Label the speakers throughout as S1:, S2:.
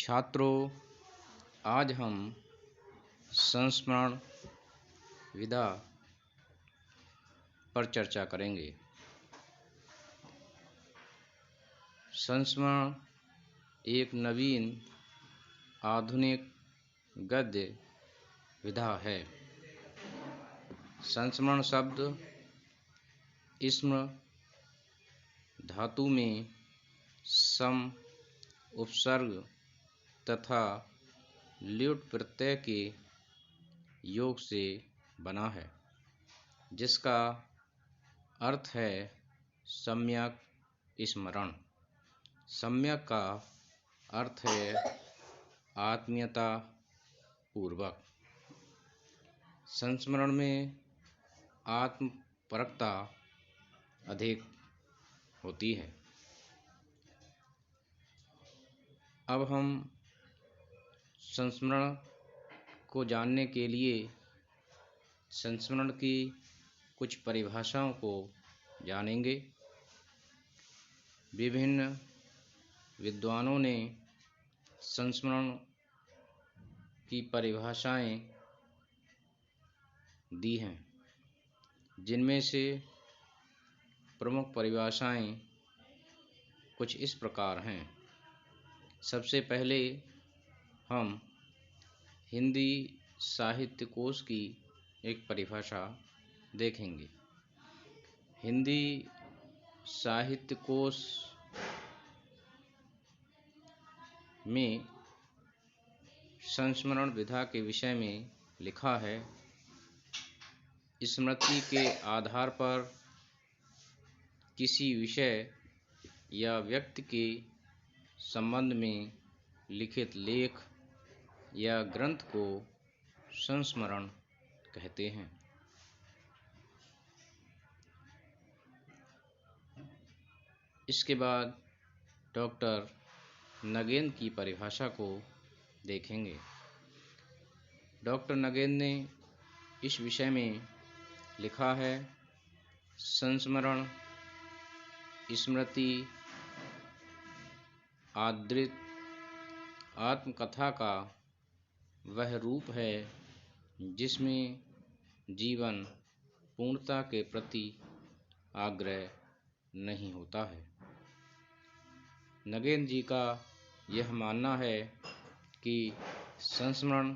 S1: छात्रों, आज हम संस्मरण विधा पर चर्चा करेंगे। संस्मरण एक नवीन आधुनिक गद्य विधा है। संस्मरण शब्द स्म धातु में सम उपसर्ग तथा ल्युट् प्रत्यय के योग से बना है, जिसका अर्थ है सम्यक स्मरण। सम्यक का अर्थ है आत्मीयता पूर्वक। संस्मरण में आत्मपरकता अधिक होती है। अब हम संस्मरण को जानने के लिए संस्मरण की कुछ परिभाषाओं को जानेंगे। विभिन्न विद्वानों ने संस्मरण की परिभाषाएं दी हैं, जिनमें से प्रमुख परिभाषाएं कुछ इस प्रकार हैं। सबसे पहले हम हिंदी साहित्य कोश की एक परिभाषा देखेंगे। हिंदी साहित्य कोश में संस्मरण विधा के विषय में लिखा है, स्मृति के आधार पर किसी विषय या व्यक्ति के संबंध में लिखित लेख या ग्रंथ को संस्मरण कहते हैं। इसके बाद डॉक्टर नगेन की परिभाषा को देखेंगे। डॉक्टर नगेन ने इस विषय में लिखा है, संस्मरण स्मृति आधारित आत्मकथा का वह रूप है जिसमें जीवन पूर्णता के प्रति आग्रह नहीं होता है। नगेन जी का यह मानना है कि संस्मरण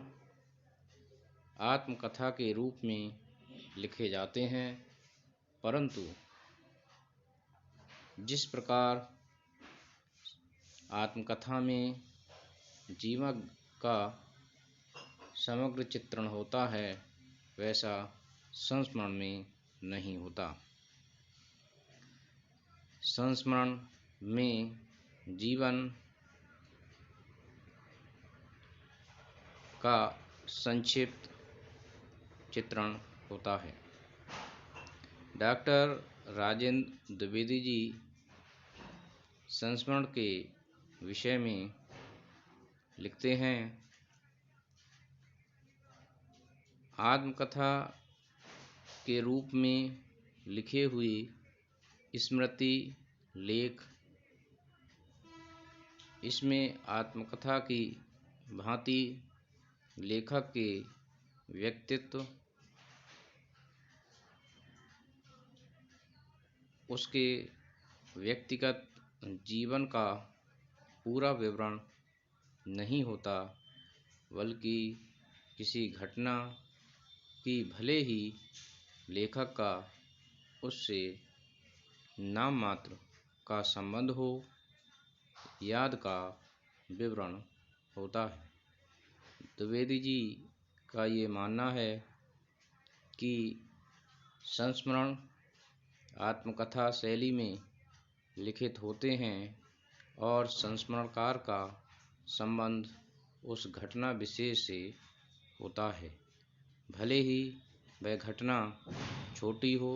S1: आत्मकथा के रूप में लिखे जाते हैं, परंतु जिस प्रकार आत्मकथा में जीवन का समग्र चित्रण होता है, वैसा संस्मरण में नहीं होता। संस्मरण में जीवन का संक्षिप्त चित्रण होता है। डॉक्टर राजेंद्र द्विवेदी जी संस्मरण के विषय में लिखते हैं, आत्मकथा के रूप में लिखे हुए स्मृति लेख, इसमें आत्मकथा की भांति लेखक के व्यक्तित्व, उसके व्यक्तिगत जीवन का पूरा विवरण नहीं होता, बल्कि किसी घटना की भले ही लेखक का उससे नाम मात्र का संबंध हो, याद का विवरण होता है। द्विवेदी जी का ये मानना है कि संस्मरण आत्मकथा शैली में लिखित होते हैं और संस्मरणकार का संबंध उस घटना विशेष से होता है, भले ही वह घटना छोटी हो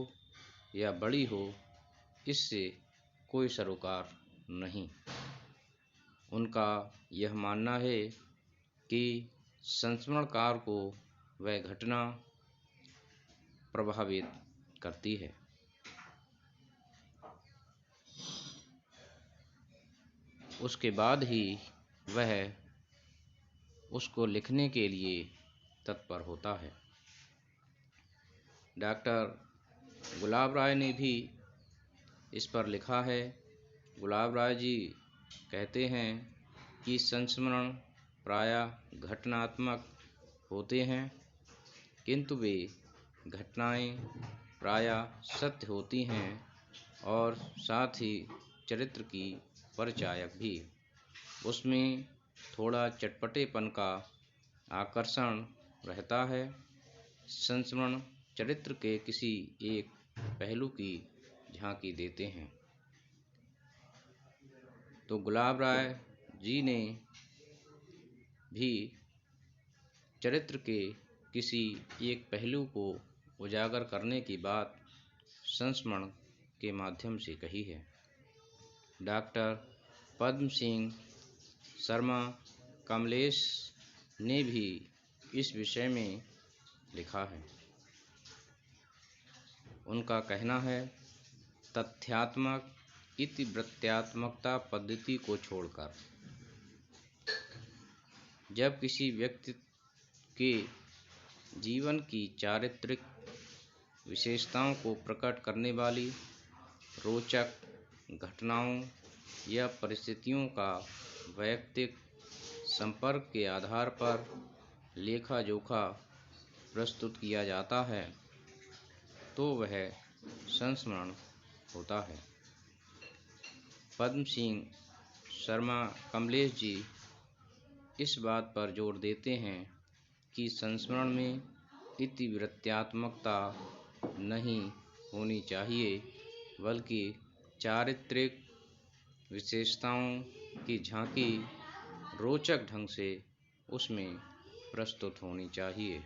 S1: या बड़ी हो, इससे कोई सरोकार नहीं। उनका यह मानना है कि संस्मरणकार को वह घटना प्रभावित करती है। उसके बाद ही वह उसको लिखने के लिए तत्पर होता है। डॉक्टर गुलाब राय ने भी इस पर लिखा है। गुलाब राय जी कहते हैं कि संस्मरण प्रायः घटनात्मक होते हैं, किंतु वे घटनाएं प्रायः सत्य होती हैं और साथ ही चरित्र की परिचायक भी। उसमें थोड़ा चटपटेपन का आकर्षण रहता है। संस्मरण चरित्र के किसी एक पहलू की झांकी देते हैं। तो गुलाब राय जी ने भी चरित्र के किसी एक पहलू को उजागर करने की बात संस्मरण के माध्यम से कही है। डॉक्टर पद्म सिंह शर्मा कमलेश ने भी इस विषय में लिखा है। उनका कहना है, तथ्यात्मक इतिवृत्तात्मकता पद्धति को छोड़कर जब किसी व्यक्ति के जीवन की चारित्रिक विशेषताओं को प्रकट करने वाली रोचक घटनाओं या परिस्थितियों का वैयक्तिक संपर्क के आधार पर लेखा जोखा प्रस्तुत किया जाता है, तो वह संस्मरण होता है। पद्म सिंह शर्मा कमलेश जी इस बात पर जोर देते हैं कि संस्मरण में इतिवृत्तात्मकता नहीं होनी चाहिए, बल्कि चारित्रिक विशेषताओं की झांकी रोचक ढंग से उसमें प्रस्तुत होनी चाहिए।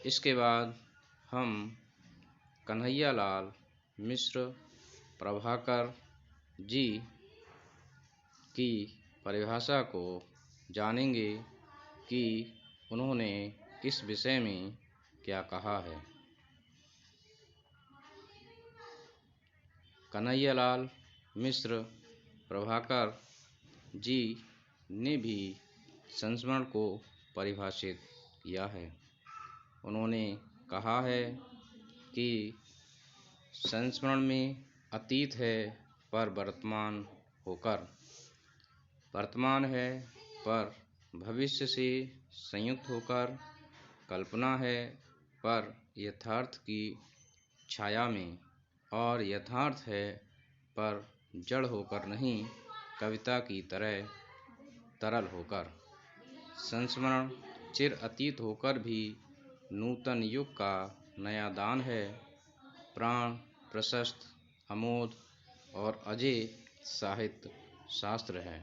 S1: इसके बाद हम कन्हैयालाल मिश्र प्रभाकर जी की परिभाषा को जानेंगे कि उन्होंने इस विषय में क्या कहा है। कन्हैयालाल मिश्र प्रभाकर जी ने भी संस्मरण को परिभाषित किया है। उन्होंने कहा है कि संस्मरण में अतीत है पर वर्तमान होकर, वर्तमान है पर भविष्य से संयुक्त होकर, कल्पना है पर यथार्थ की छाया में, और यथार्थ है पर जड़ होकर नहीं, कविता की तरह तरल होकर। संस्मरण चिर अतीत होकर भी नूतन युग का नया दान है, प्राण प्रशस्त अमोद और अजय साहित्य शास्त्र है।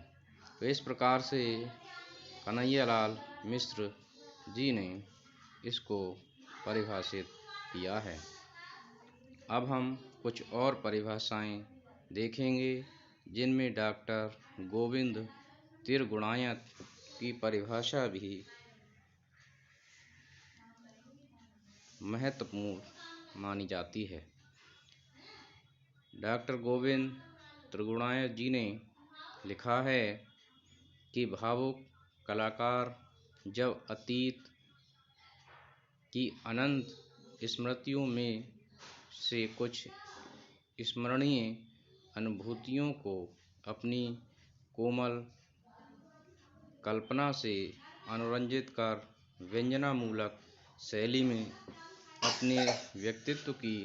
S1: तो इस प्रकार से कन्हैयालाल मिश्र जी ने इसको परिभाषित किया है। अब हम कुछ और परिभाषाएं देखेंगे, जिनमें डॉक्टर गोविंद त्रिगुणायत की परिभाषा भी महत्वपूर्ण मानी जाती है। डॉक्टर गोविंद त्रिगुणायत जी ने लिखा है कि भावुक कलाकार जब अतीत की अनंत स्मृतियों में से कुछ स्मरणीय अनुभूतियों को अपनी कोमल कल्पना से अनुरंजित कर व्यंजनामूलक शैली में अपने व्यक्तित्व की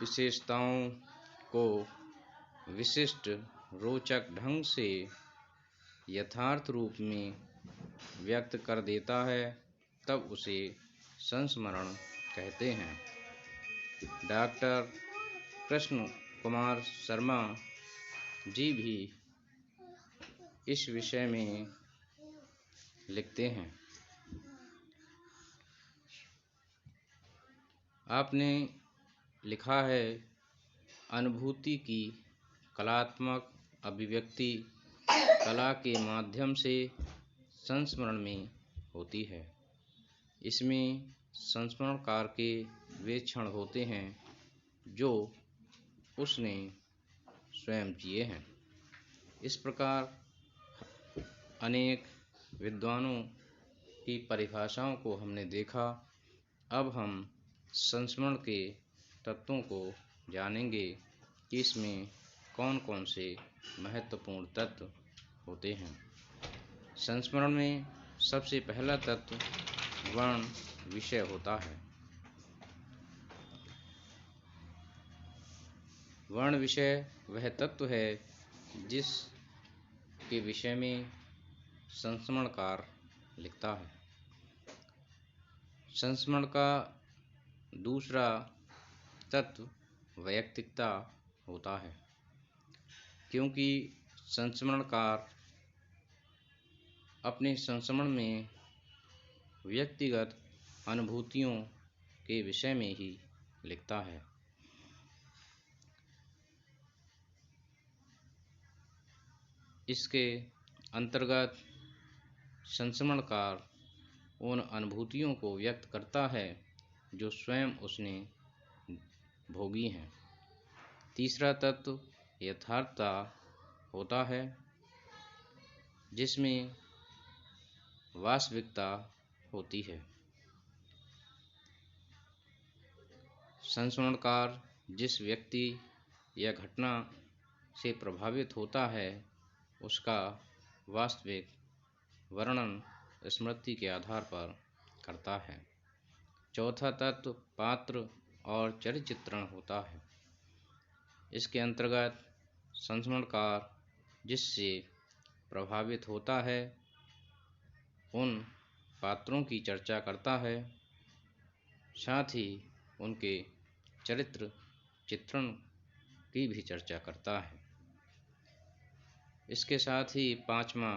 S1: विशेषताओं को विशिष्ट रोचक ढंग से यथार्थ रूप में व्यक्त कर देता है, तब उसे संस्मरण कहते हैं। डॉक्टर कृष्ण कुमार शर्मा जी भी इस विषय में लिखते हैं। आपने लिखा है, अनुभूति की कलात्मक अभिव्यक्ति कला के माध्यम से संस्मरण में होती है। इसमें संस्मरणकार के वे क्षण होते हैं जो उसने स्वयं जिए हैं। इस प्रकार अनेक विद्वानों की परिभाषाओं को हमने देखा। अब हम संस्मरण के तत्वों को जानेंगे कि इसमें कौन कौन से महत्वपूर्ण तत्व होते हैं। संस्मरण में सबसे पहला तत्व वर्ण विषय होता है। वर्ण विषय वह तत्व है जिस के विषय में संस्मरणकार लिखता है। संस्मरण का दूसरा तत्व वैयक्तिकता होता है, क्योंकि संस्मरणकार अपने संस्मरण में व्यक्तिगत अनुभूतियों के विषय में ही लिखता है। इसके अंतर्गत संस्मरणकार उन अनुभूतियों को व्यक्त करता है जो स्वयं उसने भोगी हैं। तीसरा तत्व यथार्थता होता है, जिसमें वास्तविकता होती है। संस्मरणकार जिस व्यक्ति या घटना से प्रभावित होता है उसका वास्तविक वर्णन स्मृति के आधार पर करता है। चौथा तत्व पात्र और चरित्र चित्रण होता है। इसके अंतर्गत संस्मरणकार जिससे प्रभावित होता है उन पात्रों की चर्चा करता है, साथ ही उनके चरित्र चित्रण की भी चर्चा करता है। इसके साथ ही पांचवा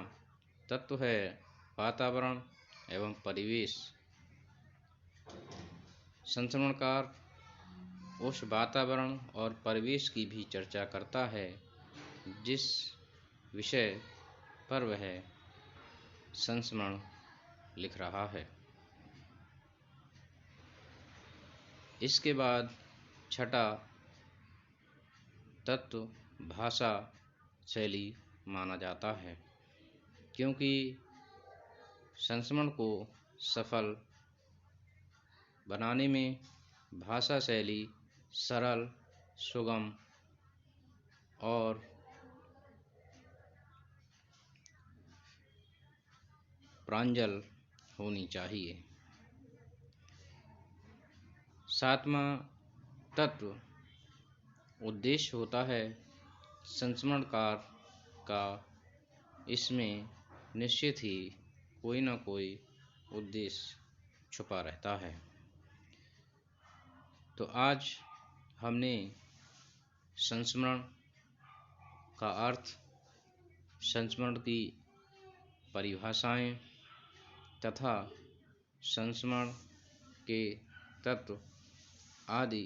S1: तत्व है वातावरण एवं परिवेश। संस्मरणकार उस वातावरण और परिवेश की भी चर्चा करता है जिस विषय पर वह संस्मरण लिख रहा है। इसके बाद छठा तत्व भाषा शैली माना जाता है, क्योंकि संस्मरण को सफल बनाने में भाषा शैली सरल, सुगम और प्रांजल होनी चाहिए। सातवां तत्व उद्देश्य होता है। संस्मरणकार का इसमें निश्चित ही कोई न कोई उद्देश्य छुपा रहता है। तो आज हमने संस्मरण का अर्थ, संस्मरण की परिभाषाएं तथा संस्मरण के तत्व आदि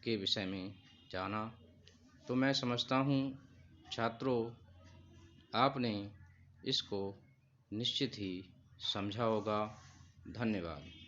S1: के विषय में जाना। तो मैं समझता हूँ छात्रों, आपने इसको निश्चित ही समझा होगा। धन्यवाद।